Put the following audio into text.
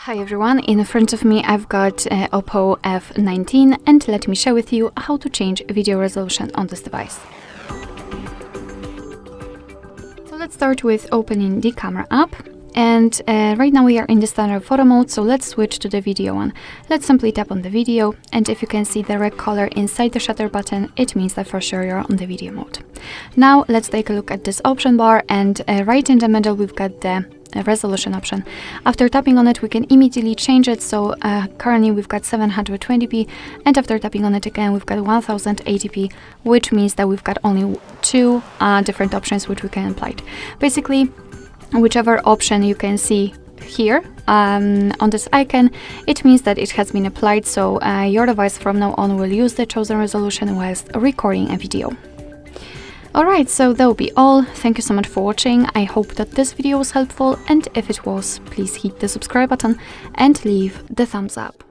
Hi everyone, in front of me I've got OPPO F19 and let me share with you how to change video resolution on this device. So let's start with opening the camera app, and right now we are in the standard photo mode, so let's switch to the video one. Let's simply tap on the video, and if you can see the red color inside the shutter button, it means that for sure you're on the video mode. Now let's take a look at this option bar, and right in the middle we've got the resolution option. After tapping on it, we can immediately change it. So currently we've got 720p, and after tapping on it again, we've got 1080p, which means that we've got only two different options which we can apply. Basically, whichever option you can see here on this icon, it means that it has been applied. So your device from now on will use the chosen resolution whilst recording a video. Alright, so that will be all. Thank you so much for watching. I hope that this video was helpful, and if it was, please hit the subscribe button and leave the thumbs up.